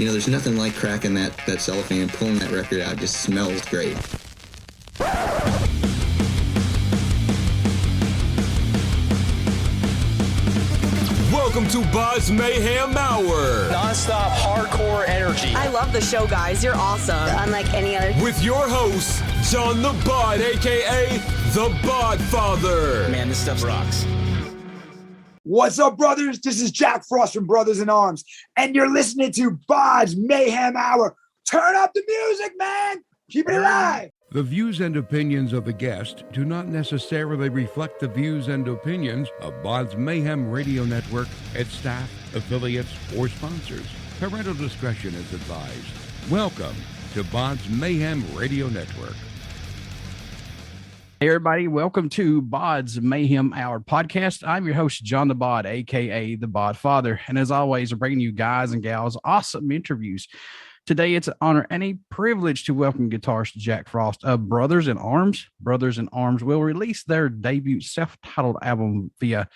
there's nothing like cracking that cellophane and pulling that record out. It just smells great. Welcome to BODS Mayhem Hour. Non-stop hardcore energy. I love the show, guys. You're awesome. Unlike any other. With your host, John the Bod, a.k.a. The Bod Father. Man, this stuff rocks. What's up, brothers? This is Jack Frost from Brothers in Arms, and you're listening to BODS Mayhem Hour. Turn up the music, man. Keep it alive. The views and opinions of the guest do not necessarily reflect the views and opinions of BODS Mayhem Radio Network, its staff, affiliates, or sponsors. Parental discretion is advised. Welcome to BODS Mayhem Radio Network. Hey everybody, welcome to BODS Mayhem Hour Podcast. I'm your host, John the Bod, aka the Bod Father, and as always, I'm bringing you guys and gals awesome interviews. Today, it's an honor and a privilege to welcome guitarist Jack Frost of Brothers in Arms. Brothers in Arms will release their debut self-titled album via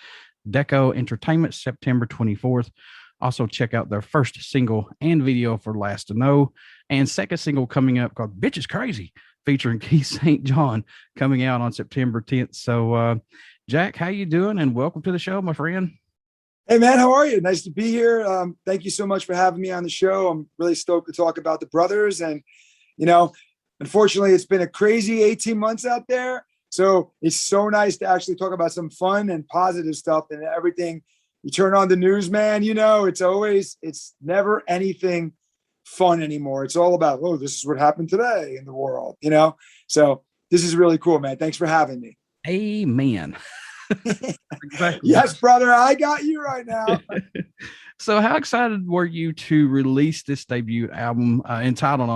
Deko Entertainment September 24th. Also, check out their first single and video for Last to Know, and second single coming up called Bitch is Crazy, featuring Keith St. John, coming out on September 10th. So, Jack, how you doing? And welcome to the show, my friend. Hey, man, how are you? Nice to be here. Thank you so much for having me on the show. I'm really stoked to talk about the brothers. And, unfortunately, it's been a crazy 18 months out there. So it's so nice to actually talk about some fun and positive stuff and everything. You turn on the news, man, it's never anything fun anymore. It's all about, oh, this is what happened today in the world, So this is really cool, man. Thanks for having me. Amen. Exactly. Yes, brother, I got you right now. So how excited were you to release this debut album entitled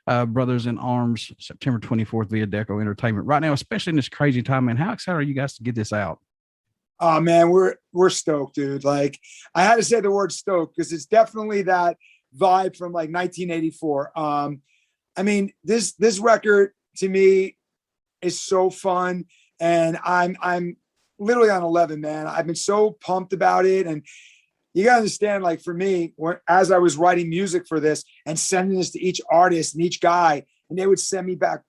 Brothers in Arms September 24th via Deko Entertainment right now, especially in this crazy time, man? How excited are you guys to get this out? Oh man, we're stoked, dude. Like, I had to say the word stoked because it's definitely that vibe from like 1984. This record to me is so fun. And I'm literally on 11, man. I've been so pumped about it. And you got to understand, like for me, as I was writing music for this and sending this to each artist and each guy, and they would send me back,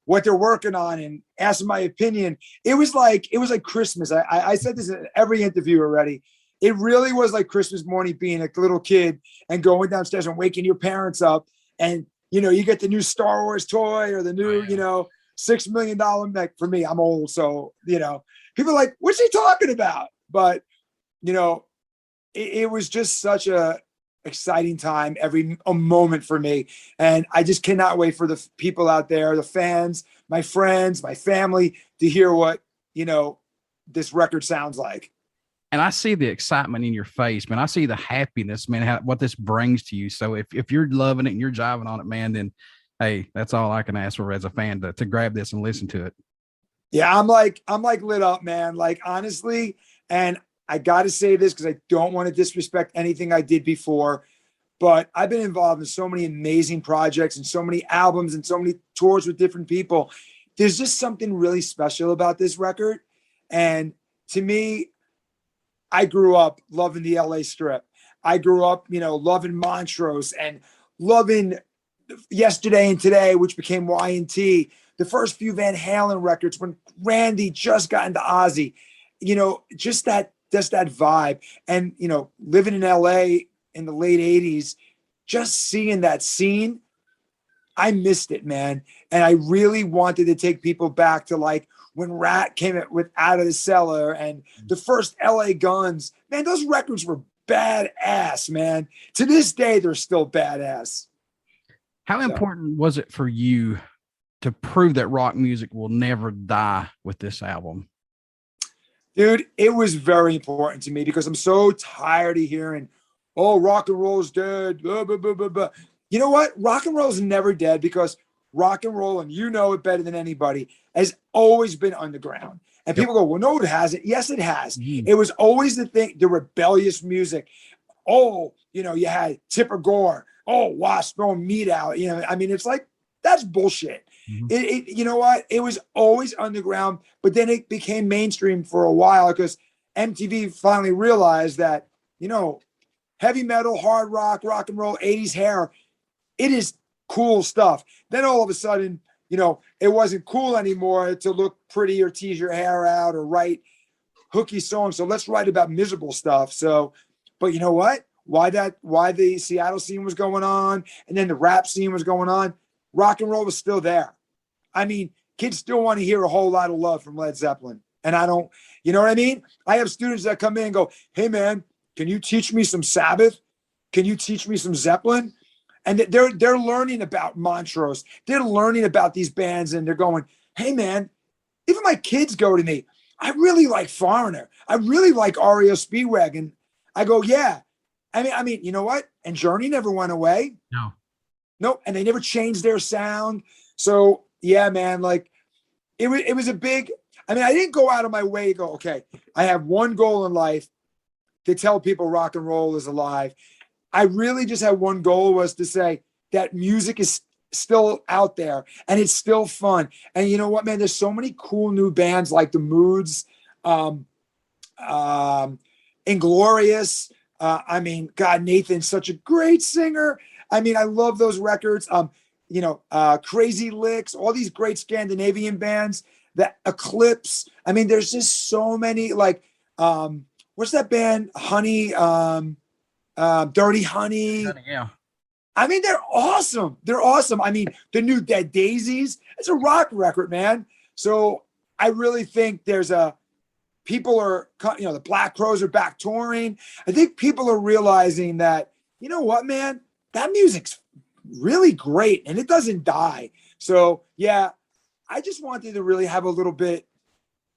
what they're working on and ask my opinion. It was like Christmas. I said this in every interview already. It really was like Christmas morning being a little kid and going downstairs and waking your parents up. And, you get the new Star Wars toy or the new, $6 million. Like for me, I'm old. So, people are like, what's he talking about? But, it was just such a exciting time, a moment for me. And I just cannot wait for the people out there, the fans, my friends, my family to hear what, this record sounds like. And I see the excitement in your face, man. I see the happiness, man, what this brings to you. So if you're loving it and you're jiving on it, man, then hey, that's all I can ask for as a fan to grab this and listen to it. Yeah, I'm like lit up, man. Like, honestly, and I got to say this because I don't want to disrespect anything I did before, but I've been involved in so many amazing projects and so many albums and so many tours with different people. There's just something really special about this record. And to me, I grew up loving the LA Strip. I grew up, loving Montrose and loving Yesterday and Today, which became Y&T, the first few Van Halen records when Randy just got into Ozzy, just that vibe. And, living in LA in the late 80s, just seeing that scene, I missed it, man. And I really wanted to take people back to like when Rat came with Out of the Cellar and the first LA Guns. Man, those records were badass, man. To this day, they're still badass. How important was it for you to prove that rock music will never die with this album? Dude, it was very important to me because I'm so tired of hearing, oh, rock and roll's dead, blah, blah, blah, blah, blah. You know what? Rock and roll is never dead because rock and roll, and you know it better than anybody, has always been underground. And people go, well, no, it hasn't. Yes, it has. It was always the thing, the rebellious music. Oh, you had Tipper Gore. Oh, Wasp throwing meat out. It's like, that's bullshit. You know what? It was always underground, but then it became mainstream for a while because MTV finally realized that, heavy metal, hard rock, rock and roll, 80s hair. It is cool stuff. Then all of a sudden, it wasn't cool anymore to look pretty or tease your hair out or write hooky songs. So let's write about miserable stuff. So, but you know what? Why the Seattle scene was going on and then the rap scene was going on, rock and roll was still there. I mean, kids still want to hear a whole lot of love from Led Zeppelin. And I don't, you know what I mean? I have students that come in and go, hey man, can you teach me some Sabbath? Can you teach me some Zeppelin? And they're learning about Montrose. They're learning about these bands and they're going, hey man, even my kids go to me, I really like Foreigner. I really like REO Speedwagon. I go, yeah. I mean, you know what? And Journey never went away. No. And they never changed their sound. So yeah, man, like it was a big, I didn't go out of my way to go, okay, I have one goal in life to tell people rock and roll is alive. I really just had one goal, was to say that music is still out there and it's still fun. And you know what, man, there's so many cool new bands like the Moods, Inglorious. God, Nathan's such a great singer. I love those records. Crazy Licks, all these great Scandinavian bands, that Eclipse. There's just so many, like, what's that band? Honey, Dirty Honey. Yeah. They're awesome. They're awesome. The new Dead Daisies, it's a rock record, man. So I really think people are, the Black Crowes are back touring. I think people are realizing that, you know what, man, that music's really great and it doesn't die. So yeah, I just wanted to really have a little bit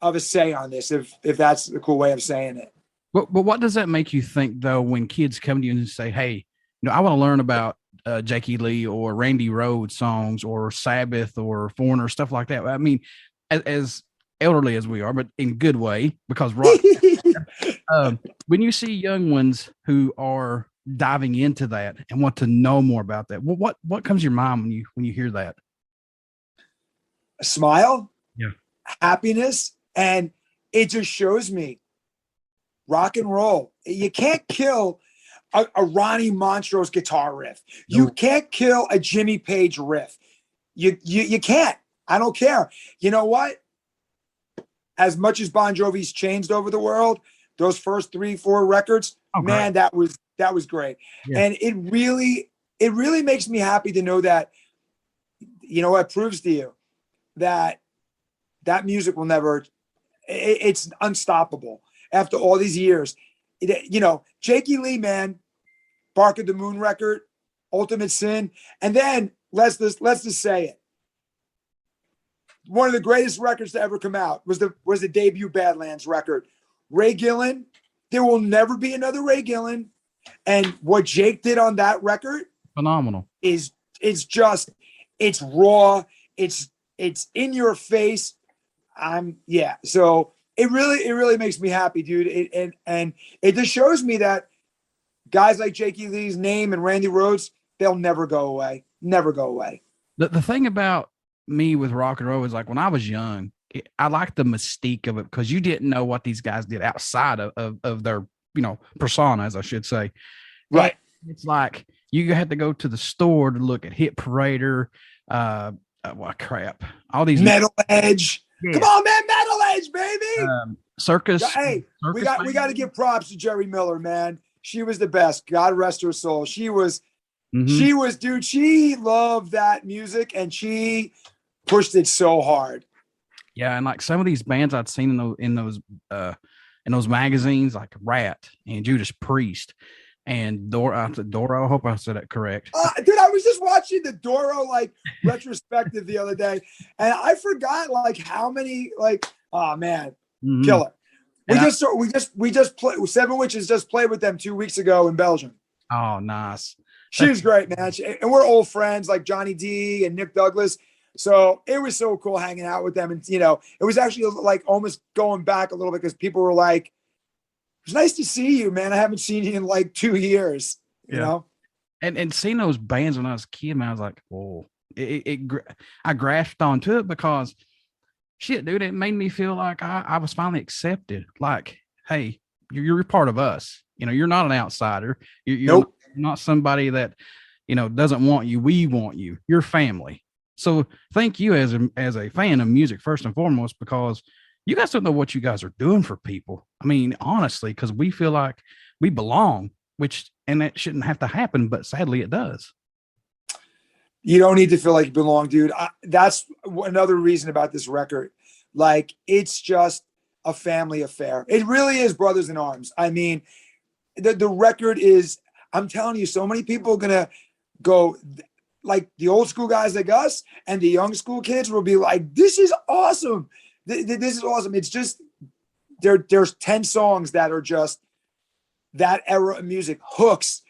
of a say on this, if that's the cool way of saying it. But what does that make you think, though, when kids come to you and say, hey, I want to learn about Jakey Lee or Randy Rhoads songs or Sabbath or Foreigner, stuff like that? As elderly as we are, but in good way, because rock, when you see young ones who are diving into that and want to know more about that, what comes to your mind when you hear that? A smile, yeah, happiness, and it just shows me rock and roll. You can't kill a Ronnie Montrose guitar riff. You can't kill a Jimmy Page riff. You can't. I don't care. You know what? As much as Bon Jovi's changed over the world, those first 3-4 records, man, that was great. Yeah. And it really makes me happy to know that, it proves to you that music will never, it's unstoppable after all these years. Jakey Lee, man, Bark of the Moon record, Ultimate Sin. And then let's just say it. One of the greatest records to ever come out was the debut Badlands record. Ray Gillen, there will never be another Ray Gillen. And what Jake did on that record, phenomenal. It's raw. It's in your face. So it really makes me happy, dude. And it just shows me that guys like Jakey Lee's name and Randy Rhoads, they'll never go away. Never go away. The thing about me with rock and roll is, like, when I was young, I liked the mystique of it because you didn't know what these guys did outside of their, personas, I should say. Right. And it's like you had to go to the store to look at Hit Parader, all these Metal Edge. Yeah. Come on, man, Metal Edge, baby. Circus. Hey, we got to give props to Jerry Miller, man. She was the best. God rest her soul. She was, dude. She loved that music and she pushed it so hard. Yeah, and like some of these bands I'd seen in those magazines, like Rat and Judas Priest and Doro. I hope I said that correct. Dude, I was just watching the Doro retrospective the other day, and I forgot how many oh man, killer. We just played. Seven Witches just played with them 2 weeks ago in Belgium. Oh, nice. She was great, man. And we're old friends like Johnny D and Nick Douglas. So it was so cool hanging out with them. And, it was actually almost going back a little bit because people were like, it's nice to see you, man. I haven't seen you in 2 years, you know? And seeing those bands when I was a kid, man, I was like, whoa. I grasped onto it because, shit, dude, it made me feel like I was finally accepted. Like, hey, you're part of us. You're not an outsider. You're Nope. not somebody that, doesn't want you. We want you. You're family. So thank you as a fan of music, first and foremost, because you guys don't know what you guys are doing for people. I mean, honestly, because we feel like we belong, and that shouldn't have to happen, but sadly it does. You don't need to feel like you belong, dude. That's another reason about this record. Like, it's just a family affair. It really is brothers in arms. I mean, the record is, I'm telling you, so many people are going to go, like the old school guys like us and the young school kids will be like, this is awesome. This is awesome. It's just, there's 10 songs that are just that era of music, hooks,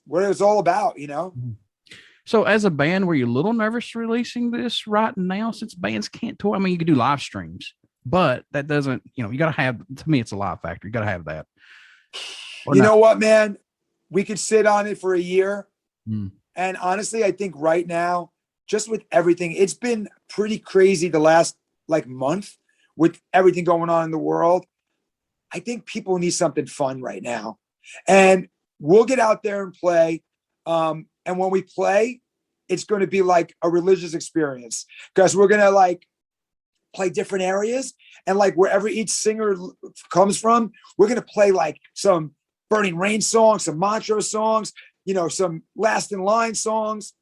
what it's all about, So as a band, were you a little nervous releasing this right now since bands can't tour? I mean, you could do live streams, but that doesn't, you got to have, to me, it's a live factor. You got to have that. You know what, man? We could sit on it for a year. And honestly, I think right now, just with everything, it's been pretty crazy the last month with everything going on in the world. I think people need something fun right now. And we'll get out there and play. And when we play, it's going to be like a religious experience because we're going to play different areas. And wherever each singer comes from, we're going to play some Burning Rain songs, some Montrose songs, some Last in Line songs.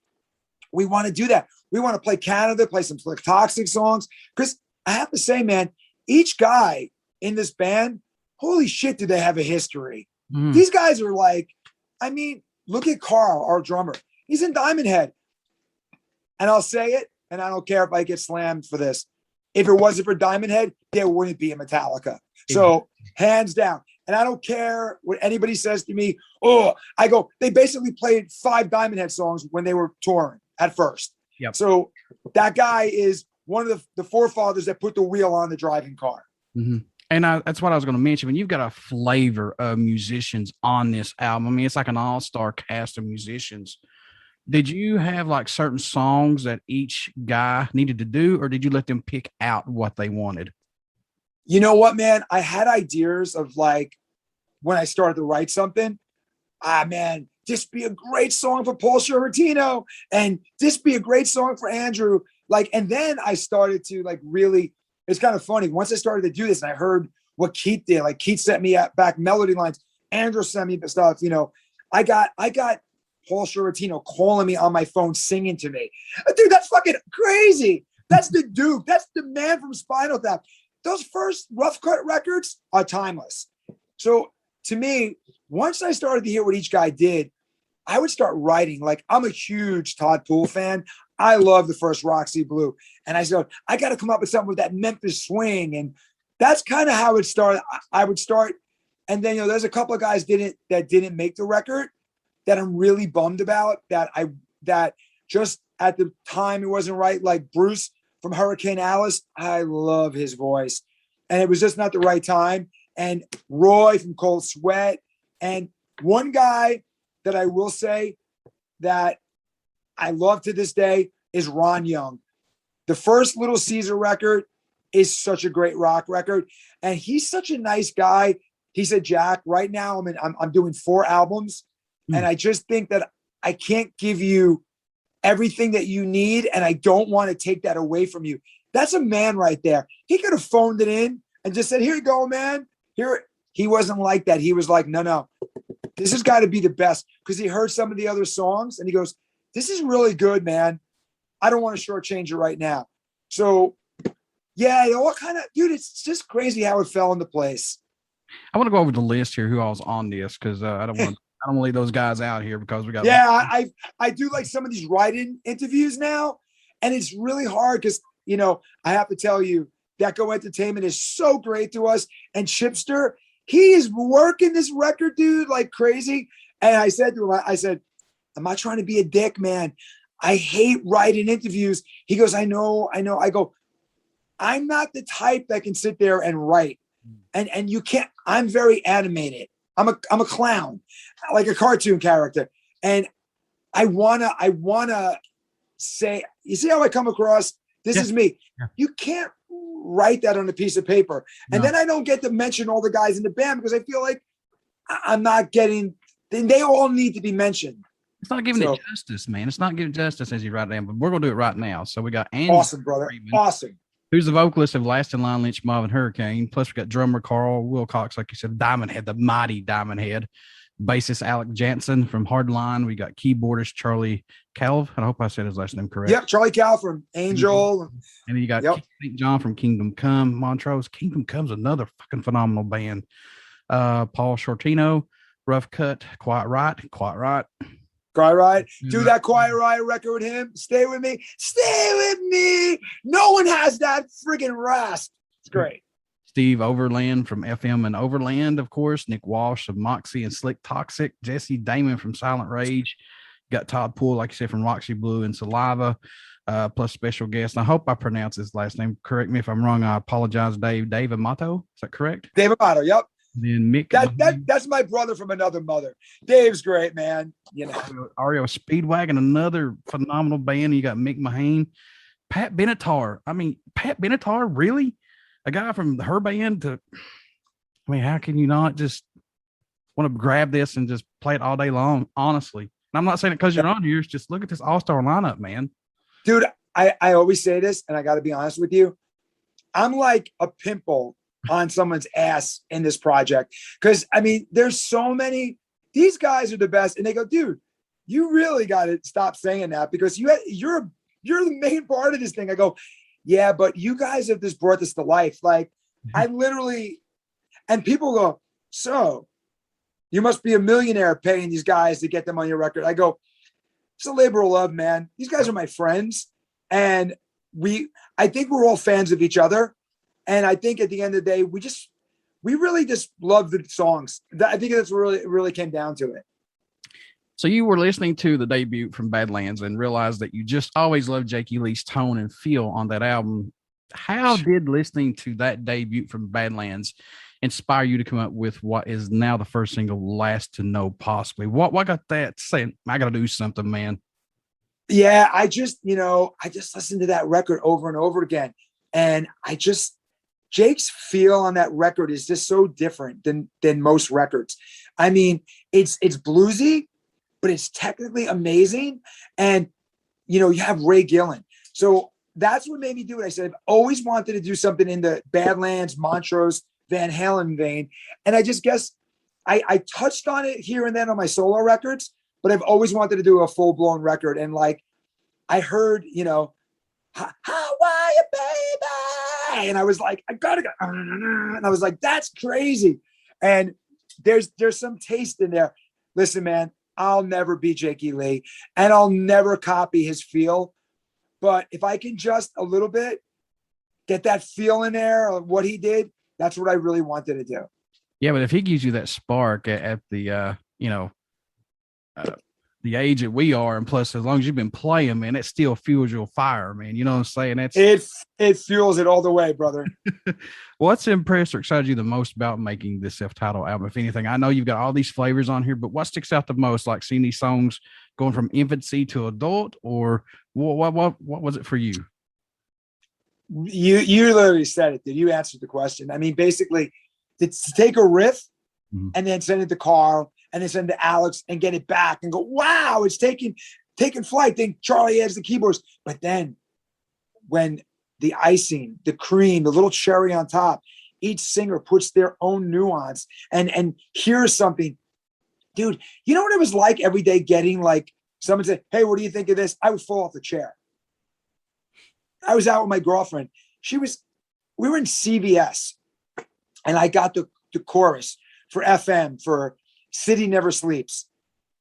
We want to do that. We want to play Canada, play some Toxik songs. Because I have to say, man, each guy in this band, holy shit, do they have a history. These guys are look at Karl, our drummer. He's in Diamond Head. And I'll say it, and I don't care if I get slammed for this. If it wasn't for Diamond Head, there wouldn't be a Metallica. So hands down. And I don't care what anybody says to me. I go, they basically played 5 Diamond Head songs when they were touring at first. Yep. So that guy is one of the forefathers that put the wheel on the driving car. Mm-hmm. And that's what I was going to mention. When you've got a flavor of musicians on this album, I mean, it's like an all-star cast of musicians. Did you have certain songs that each guy needed to do, or did you let them pick out what they wanted? You know what, man? I had ideas of when I started to write something, man, this be a great song for Poole Shortino, and this be a great song for Andrew. And then I started to really, it's kind of funny. Once I started to do this and I heard what Keith did, Keith sent me back melody lines, Andrew sent me stuff, I got Poole Shortino calling me on my phone, singing to me. Dude, that's fucking crazy. That's the Duke. That's the man from Spinal Tap. Those first Rough Cut records are timeless. So to me, once I started to hear what each guy did, I would start writing. I'm a huge Todd Poole fan. I love the first Roxy Blue. And I said, I got to come up with something with that Memphis swing. And that's kind of how it started. I would start. And then, there's a couple of guys that didn't make the record that I'm really bummed about, that just at the time it wasn't right. Like Bruce from Hurricane Alice, I love his voice. And it was just not the right time. And Roy from Cold Sweat. And one guy that I will say that I love to this day is Ron Young. The first Little Caesar record is such a great rock record. And he's such a nice guy. He said, Jack, right now I'm doing 4 albums. And I just think that I can't give you everything that you need. And I don't want to take that away from you. That's a man right there. He could have phoned it in and just said, here you go, man. Here. He wasn't like that. He was like, no, this has got to be the best. Because he heard some of the other songs and he goes, this is really good, man. I don't want to shortchange it right now. So yeah, all kind of, dude, it's just crazy how it fell into place. I want to go over the list here, who I was on this, because I don't want to leave those guys out here because we got. Yeah, I do some of these write-in interviews now, and it's really hard because I have to tell you, Deko Entertainment is so great to us, and Chipster, he is working this record, dude, like crazy. And I said to him, I said, I'm not trying to be a dick, man. I hate writing interviews. He goes, I know. I go, I'm not the type that can sit there and write. And you can't, I'm very animated. I'm a clown, like a cartoon character. And I wanna say, you see how I come across? This is me. Yeah. You can't write that on a piece of paper. And No. then I don't get to mention all the guys in the band because I feel like I'm not getting, then they all need to be mentioned. It's not giving So- it justice, man. It's not giving justice as you write it down, but we're going to do it right now. So we got Andy, Awesome, brother. Freeman, Awesome. who's the vocalist of Last in Line, Lynch, Mob, and Hurricane. Plus, we got drummer Karl, Wilcox, like you said, Diamond Head, the mighty Diamond Head. Bassist Jansen from Hardline. We got keyboardist Charlie Calv. I hope I said his last name correct. Yep, Charlie Calv from Angel. And then you got Yep. St. John from Kingdom Come, Montrose. Kingdom Come's another fucking phenomenal band. Paul Shortino, Rough Cut, Quiet Right. Quiet Riot. Yeah. Do that Quiet Riot record with him. Stay with me. Stay with me. No one has that friggin' rasp. It's great. Steve Overland from FM and Overland, of course. Nick Walsh of Moxy and Slik Toxik. Jesse Damon from Silent Rage. Got Todd Poole, like you said, from Roxy Blue and Saliva. Plus special guest. And I hope I pronounce his last name. Correct me if I'm wrong. I apologize, Dave. Dave Amato. Is that correct? Dave Amato. Yep. Then Mick. That's my brother from another mother. Dave's great, man. You know. REO Speedwagon, another phenomenal band. You got Mick Mahan, Pat Benatar. I mean, Pat Benatar, really? A guy from her band to, I mean, how can you not just want to grab this and just play it all day long? Honestly. And I'm not saying it because you're on here. It's just look at this all-star lineup, man. Dude, I always say this, and I got to be honest with you. I'm like a pimple on someone's ass in this project. Because, I mean, there's so many. These guys are the best. And they go, dude, you really got to stop saying that because you're the main part of this thing. I go, yeah, but you guys have just brought this to life. Like, I literally, and people go, so you must be a millionaire paying these guys to get them on your record. I go, it's a labor of love, man. These guys are my friends. And I think we're all fans of each other. And I think at the end of the day, we really just love the songs. I think that's what it really came down to it. So you were listening to the debut from Badlands and realized that you just always loved Jakey Lee's tone and feel on that album. How did listening to that debut from Badlands inspire you to come up with what is now the first single, Last to Know Possibly? What got that saying, I got to do something, man? Yeah, I just listened to that record over and over again. And Jake's feel on that record is just so different than most records. I mean, it's bluesy, but it's technically amazing. And, you have Ray Gillen. So that's what made me do it. I said, I've always wanted to do something in the Badlands, Montrose, Van Halen vein. And I just guess I touched on it here and then on my solo records, but I've always wanted to do a full blown record. And like, I heard, how are you, baby? And I was like, I gotta go. And I was like, that's crazy. And there's some taste in there. Listen, man, I'll never be Jakey Lee and I'll never copy his feel. But if I can just a little bit get that feel in there of what he did, that's what I really wanted to do. Yeah, but if he gives you that spark at the, the age that we are, and plus as long as you've been playing, man, it still fuels your fire, man. You know what I'm saying? It fuels it all the way, brother. What's impressed or excited you the most about making this self-titled album, if anything? I know you've got all these flavors on here, but what sticks out the most? Like seeing these songs going from infancy to adult, or what was it for you? You literally said it, dude. You answered the question. I mean, basically, to take a riff and then send it to Karl and then send it to Alex and get it back and go, wow, it's taking flight. Then Charlie adds the keyboards. But then when the icing, the cream, the little cherry on top, each singer puts their own nuance and here's something. Dude, you know what it was like every day getting like someone said, hey, what do you think of this? I would fall off the chair. I was out with my girlfriend. We were in CVS and I got the chorus for FM for City Never Sleeps.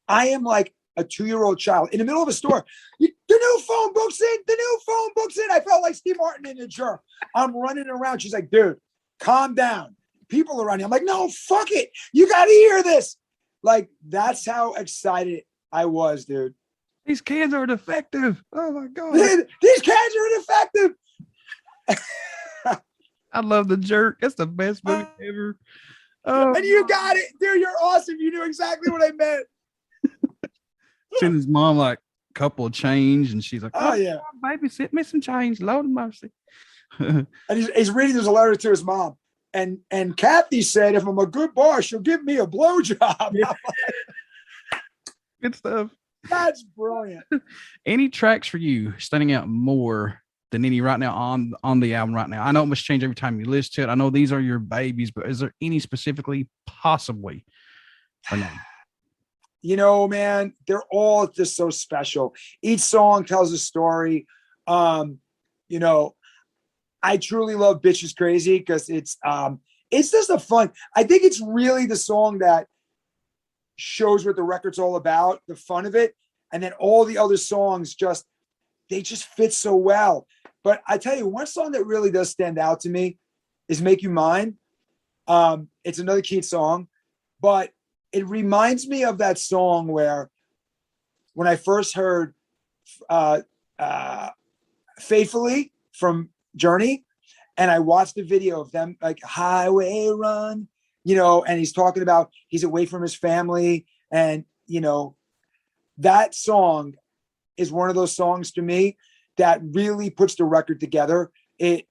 I am like a 2-year-old child in the middle of a store. The new phone book's in. The new phone book's in. I felt like Steve Martin in a jerk. I'm running around. She's like, dude, calm down. People around you. I'm like, no, fuck it. You got to hear this. Like, that's how excited I was, dude. These cans are defective. Oh my God. These cans are defective. I love The Jerk. It's the best movie ever. Oh, and you got it, dude. You're awesome. You knew exactly what I meant. Send his mom like a couple of change, and she's like, oh yeah, baby, sit me some change. Lord of mercy. And he's reading this letter to his mom. And Kathy said, if I'm a good boss, she'll give me a blowjob. Yeah. Good stuff. That's brilliant. Any tracks for you standing out more than any right now on the album right now? I know it must change every time you listen to it. I know these are your babies, but is there any specifically possibly or no? You know, man, they're all just so special. Each song tells a story. You know, I truly love Bitch is Crazy because it's just a fun. I think it's really the song that shows what the record's all about, the fun of it. And then all the other songs they just fit so well. But I tell you, one song that really does stand out to me is Make You Mine. It's another Keith song, but it reminds me of that song where when I first heard Faithfully from Journey, and I watched the video of them like Highway Run, you know, and he's talking about he's away from his family. And, you know, that song is one of those songs to me that really puts the record together. It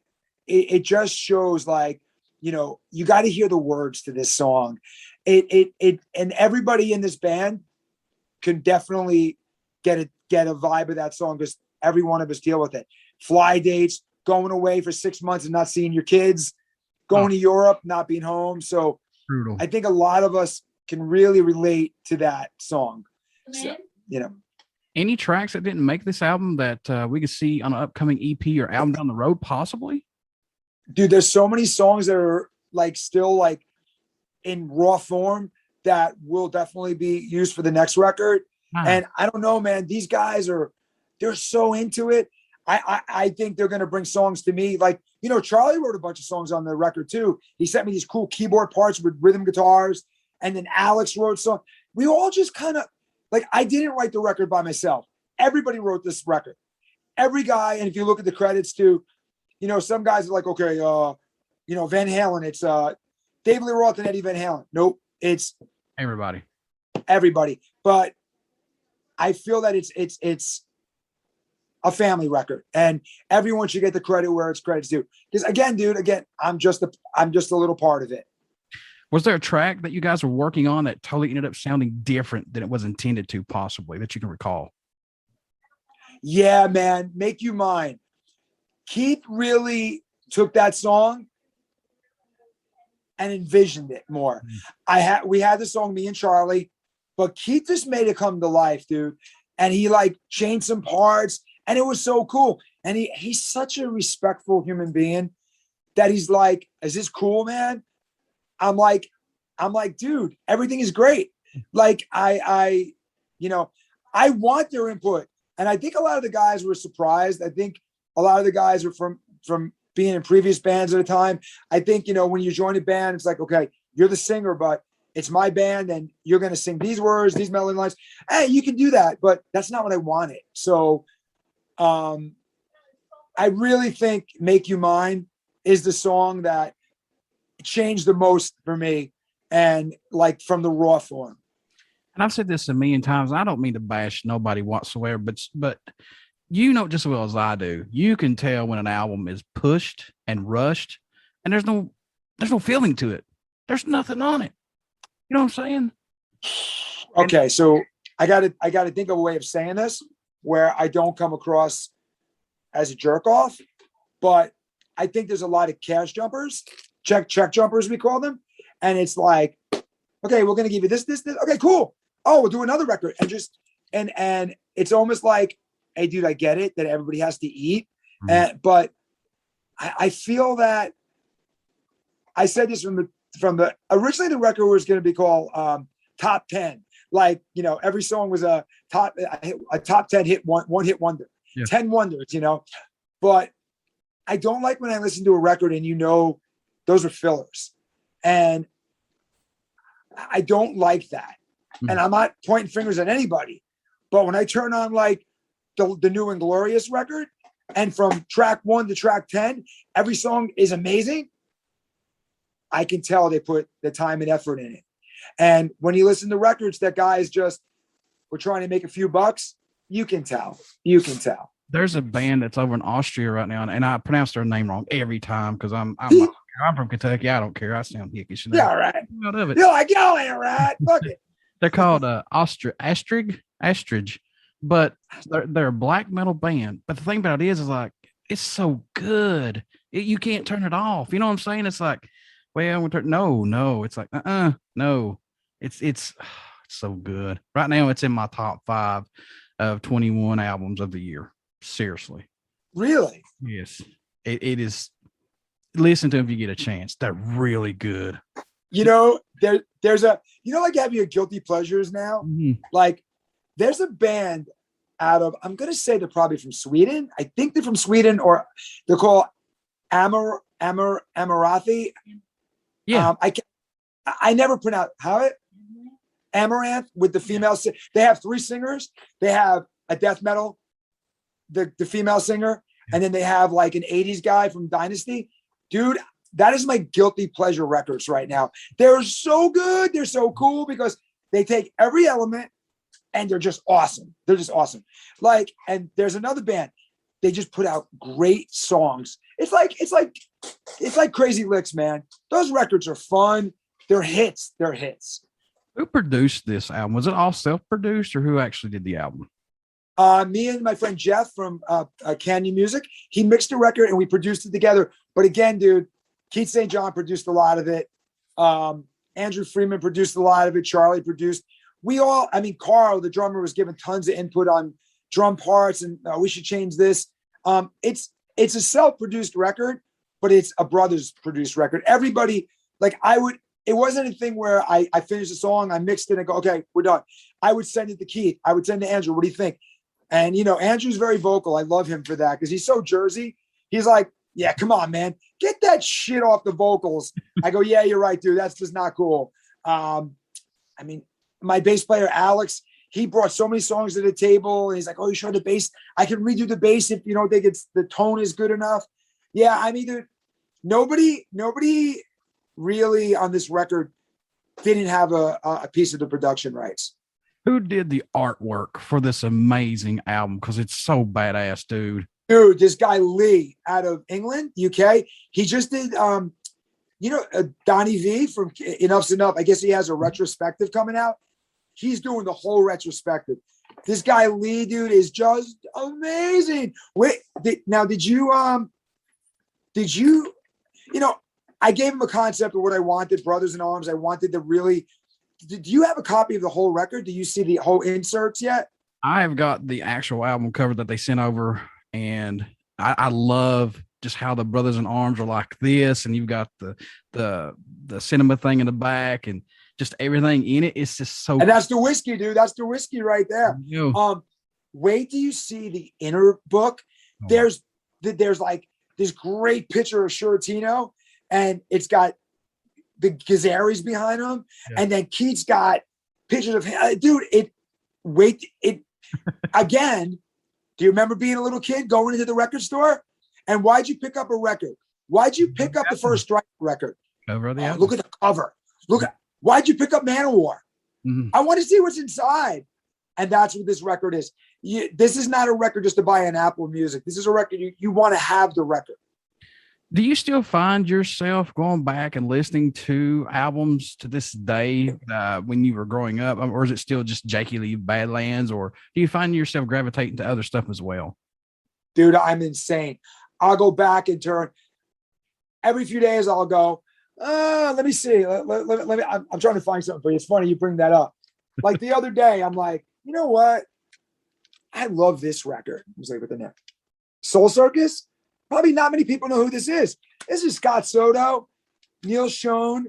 just shows like, you know, you got to hear the words to this song. And everybody in this band can definitely get a vibe of that song because every one of us deal with it. Fly dates, going away for 6 months and not seeing your kids, going to Europe, not being home. So brutal. I think a lot of us can really relate to that song. So, you know. Any tracks that didn't make this album that we could see on an upcoming EP or album down the road, possibly? Dude, there's so many songs that are like still like in raw form that will definitely be used for the next record. And I don't know, man, these guys they're so into it. I think they're going to bring songs to me. Like, you know, Charlie wrote a bunch of songs on the record too. He sent me these cool keyboard parts with rhythm guitars. And then Alex wrote songs. We all just kind of like, I didn't write the record by myself. Everybody wrote this record. Every guy. And if you look at the credits too, you know, some guys are like, okay, you know, Van Halen, it's Dave Lee Roth and Eddie Van Halen. Nope. It's everybody. But I feel that it's a family record and everyone should get the credit where it's credit's due. Because again, I'm just a little part of it. Was there a track that you guys were working on that totally ended up sounding different than it was intended to, possibly, that you can recall? Yeah, man. Make You Mine. Keith really took that song and envisioned it more. We had the song, me and Charlie, but Keith just made it come to life, dude. And he like changed some parts and it was so cool. And he's such a respectful human being that he's like, is this cool, man? I'm like, dude, everything is great. Like I want their input. And I think a lot of the guys were surprised. I think a lot of the guys are from being in previous bands at a time. I think, you know, when you join a band, it's like, okay, you're the singer, but it's my band and you're going to sing these words, these melody lines. Hey, you can do that, but that's not what I wanted. So I really think Make You Mine is the song that changed the most for me and like from the raw form. And I've said this a million times. I don't mean to bash nobody whatsoever, but you know just as well as I do, you can tell when an album is pushed and rushed and there's no feeling to it. There's nothing on it. You know what I'm saying? Okay. So I got to think of a way of saying this where I don't come across as a jerk off, but I think there's a lot of cash jumpers, check jumpers, we call them. And it's like, okay, we're going to give you this. Okay, cool. Oh, we'll do another record and and it's almost like, hey, dude, I get it that everybody has to eat. But I feel that I said this from the originally the record was going to be called Top 10. Like, you know, every song was a top 10 hit, one hit wonder, 10 wonders, you know, but I don't like when I listen to a record and, you know, those are fillers and I don't like that. And I'm not pointing fingers at anybody, but when I turn on like the new Inglorious record and from track 1 to track 10, every song is amazing. I can tell they put the time and effort in it. And when you listen to records that guys just were trying to make a few bucks, you can tell. There's a band that's over in Austria right now, and I pronounce their name wrong every time because I'm from Kentucky. I don't care. I sound hickish. Yeah, all right. Of it. You're like, yo, ain't right. Fuck it. They're called Astridge, but they're a black metal band. But the thing about it is like it's so good, you can't turn it off. You know what I'm saying? It's like, well, no. It's like, no. It's so good. Right now, it's in my top 5 of 21 albums of the year. Seriously. Really? Yes. It is. Listen to them if you get a chance. They're really good. You know, there's a, you know, like having your guilty pleasures now. Mm-hmm. Like, there's a band out of, I'm gonna say they're probably from Sweden. I think they're from Sweden, or they're called Amarathi. Yeah. I never pronounce how it. Amaranth with the female. They have 3 singers. They have a death metal, the female singer, and then they have like an 80s guy from Dynasty. Dude, that is my guilty pleasure records right now. They're so good. They're so cool because they take every element and they're just awesome. They're just awesome. Like, and there's another band. They just put out great songs. It's like Crazy Licks, man. Those records are fun. They're hits. They're hits. Who produced this album? Was it all self-produced, or who actually did the album? Me and my friend Jeff from Canyon Music, he mixed the record and we produced it together. But again, dude, Keith St. John produced a lot of it. Andrew Freeman produced a lot of it. Charlie produced. Karl, the drummer, was given tons of input on drum parts and we should change this. It's a self-produced record, but it's a brothers produced record. Everybody, it wasn't a thing where I finished the song, I mixed it and go, okay, we're done. I would send it to Keith. I would send to Andrew. What do you think? And, you know, Andrew's very vocal. I love him for that because he's so Jersey. He's like, yeah, come on, man. Get that shit off the vocals. I go, yeah, you're right, dude. That's just not cool. My bass player, Alex, he brought so many songs to the table. And he's like, oh, you sure the bass? I can redo the bass if you don't think the tone is good enough. Yeah, dude, nobody really on this record didn't have a piece of the production rights. Who did the artwork for this amazing album? Because it's so badass, dude. Dude, this guy Lee out of England, UK, he just did, Donnie V from Enough's Enough. I guess he has a retrospective coming out. He's doing the whole retrospective. This guy Lee, dude, is just amazing. Wait, did you, I gave him a concept of what I wanted, Brothers in Arms. I wanted to really, do you have a copy of the whole record? Do you see the whole inserts yet? I have got the actual album cover that they sent over, and I love just how the Brothers in Arms are like this, and you've got the cinema thing in the back, and just everything in it. It's just so. And that's the whiskey, dude. That's the whiskey right there. Wait till you see the inner book. There's like this great picture of Shortino, and it's got the Gazaris behind him, and then Keith's got pictures of him. Dude, again. Do you remember being a little kid going into the record store? And why'd you pick up a record? Why'd you pick up the first Strike record? Cover of the look at the cover. Why'd you pick up Manowar? Mm-hmm. I want to see what's inside. And that's what this record is. This is not a record just to buy on Apple Music. This is a record you want to have the record. Do you still find yourself going back and listening to albums to this day when you were growing up? Or is it still just Jakey Lee Badlands? Or do you find yourself gravitating to other stuff as well? Dude, I'm insane. I'll go back and turn. Every few days I'll go, let me see. Let me, I'm trying to find something for you. It's funny you bring that up. Like the other day, I'm like, you know what? I love this record. I was like, what the neck? Soul Circus? Probably not many people know who this is. This is Scott Soto, Neil Schon,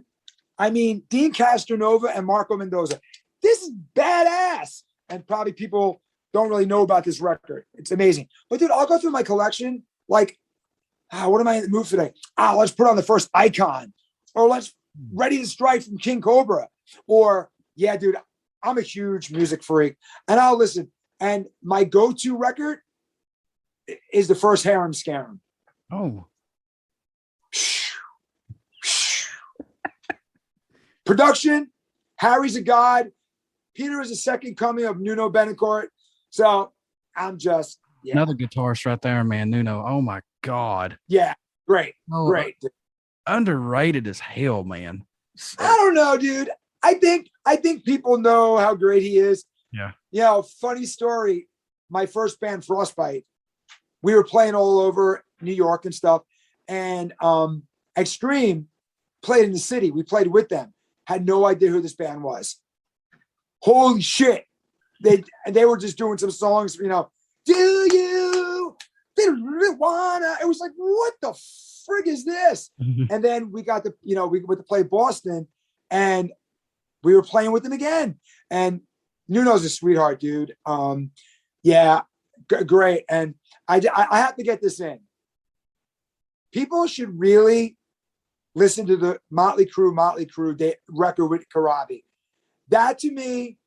Dean Castronova, and Marco Mendoza. This is badass. And probably people don't really know about this record. It's amazing. But dude, I'll go through my collection. Like, what am I in the mood for today? Let's put on the first Icon. Or let's Ready to Strike from King Cobra. Or, yeah, dude, I'm a huge music freak. And I'll listen. And my go-to record is the first Harem Scarum. Oh. Production, Harry's a god. Peter is a second coming of Nuno Betancourt. So I'm just Yeah. Another guitarist right there, man. Nuno. Oh my God. Yeah. Great. Oh, Great. Underrated as hell, man. I don't know, dude. I think people know how great he is. Yeah. You know, funny story. My first band, Frostbite, we were playing all over New York and stuff. And Extreme played in the city. We played with them. Had no idea who this band was. Holy shit. They were just doing some songs, you know, do you wanna? It was like, what the frig is this? And then we got we went to play Boston, and we were playing with them again. And Nuno's a sweetheart, dude. Yeah, great. And I have to get this in. People should really listen to the Motley Crue record with Karabi. That, to me,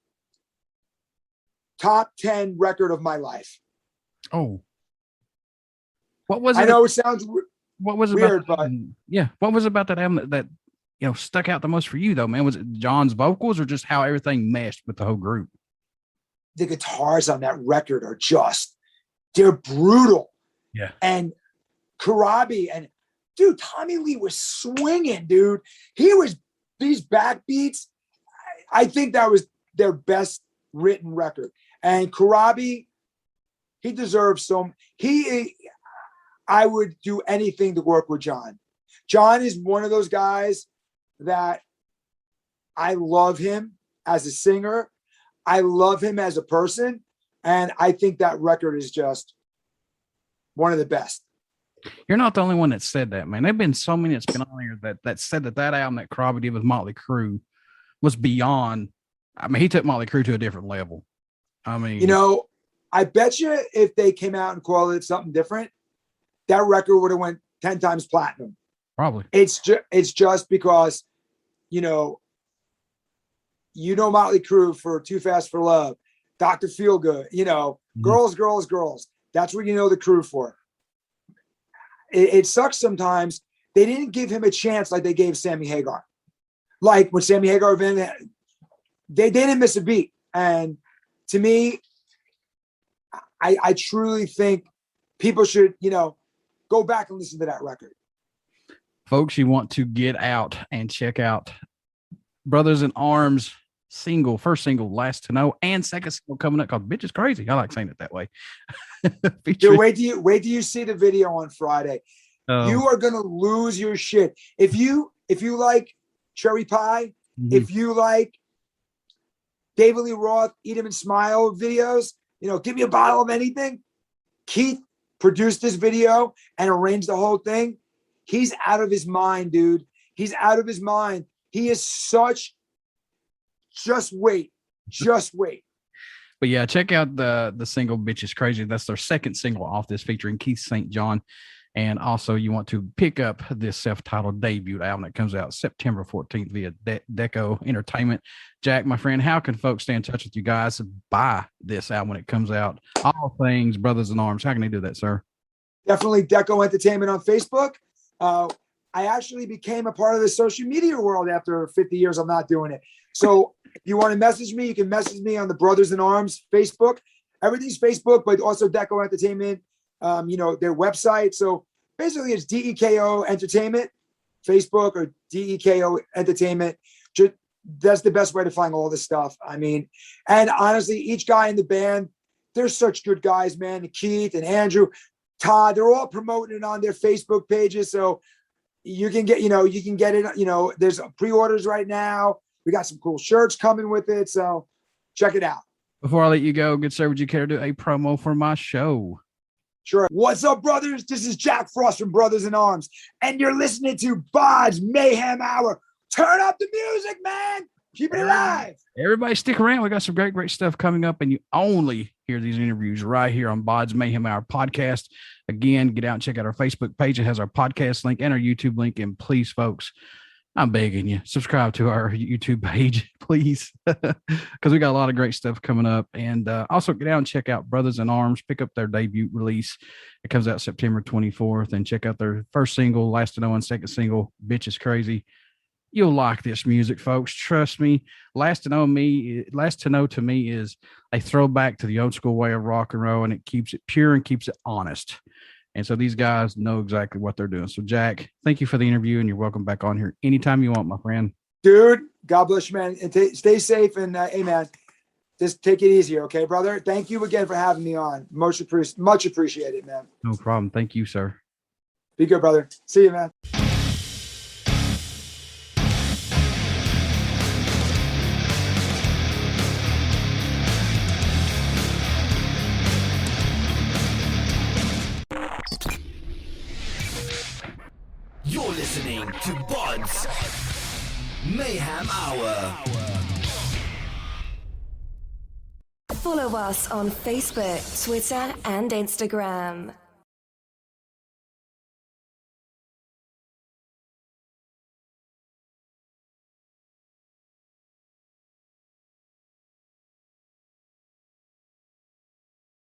top 10 record of my life. Oh, what was it? I know it sounds what was it weird, about, but yeah, what was about that album that stuck out the most for you, though, man? Was it John's vocals or just how everything meshed with the whole group? The guitars on that record are they're brutal. Yeah. And Karabi and dude, Tommy Lee was swinging, dude. He was these backbeats. I think that was their best written record. And Karabi, he deserves I would do anything to work with John. John is one of those guys that I love him as a singer. I love him as a person. And I think that record is just one of the best. You're not the only one that said that, man. There've been so many that's been on here that said that album that Karabi did with Motley Crue was beyond. I mean, he took Motley Crue to a different level. I mean, you know, I bet you if they came out and called it something different, that record would have went 10 times platinum. Probably. It's just because, you know Motley Crue for Too Fast for Love, Dr. Feelgood, Girls, Girls, Girls. That's what you know the Crue for. It sucks sometimes. They didn't give him a chance like they gave Sammy Hagar. Like when Sammy Hagar, they didn't miss a beat. And to me, I truly think people should, go back and listen to that record. Folks, you want to get out and check out Brothers in Arms first single, Last to Know, and second single coming up called Bitch is Crazy. I like saying it that way. Dude, wait till you see the video on Friday. You are gonna lose your shit. If you like Cherry Pie, if you like David Lee Roth, Eat 'Em and Smile videos, give me a bottle of anything. Keith produced this video and arranged the whole thing. He's out of his mind, dude. He's out of his mind. He is such. Just wait. But yeah, check out the single Bitch is Crazy. That's their second single off this, featuring Keith St. John. And also you want to pick up this self-titled debut album that comes out September 14th via Deko Entertainment. Jack, my friend, how can folks stay in touch with you guys to buy this album when it comes out? All things Brothers in Arms. How can they do that, sir? Definitely Deko Entertainment on Facebook. I actually became a part of the social media world after 50 years of not doing it. So if you want to message me, you can message me on the Brothers in Arms Facebook. Everything's Facebook, but also Deko Entertainment, their website. So basically it's DEKO Entertainment, Facebook, or DEKO Entertainment. That's the best way to find all this stuff. I mean, and honestly, each guy in the band, they're such good guys, man. Keith and Andrew, Todd, they're all promoting it on their Facebook pages. So you can get it, there's pre-orders right now. We got some cool shirts coming with it. So check it out. Before I let you go, good sir, would you care to do a promo for my show? Sure. What's up, brothers? This is Jack Frost from Brothers in Arms, and you're listening to BODS Mayhem Hour. Turn up the music, man. Keep it alive. Everybody stick around. We got some great stuff coming up, and you only hear these interviews right here on BODS Mayhem Hour Podcast. Again, get out and check out our Facebook page. It has our podcast link and our YouTube link. And please, folks, I'm begging you, subscribe to our YouTube page, please, because we got a lot of great stuff coming up. And also get out and check out Brothers in Arms, pick up their debut release. It comes out September 24th, and check out their first single, Last to Know, and second single, Bitch is Crazy. You'll like this music, folks. Trust me. Last to know to me is a throwback to the old school way of rock and roll, and it keeps it pure and keeps it honest. And so these guys know exactly what they're doing. So, Jack, thank you for the interview, and you're welcome back on here anytime you want, my friend. Dude, God bless you, man. And stay safe. And hey, man, just take it easy, okay, brother? Thank you again for having me on. Much appreciated, man. No problem. Thank you, sir. Be good, brother. See you, man. You're listening to BODS Mayhem Hour. Follow us on Facebook, Twitter, and Instagram.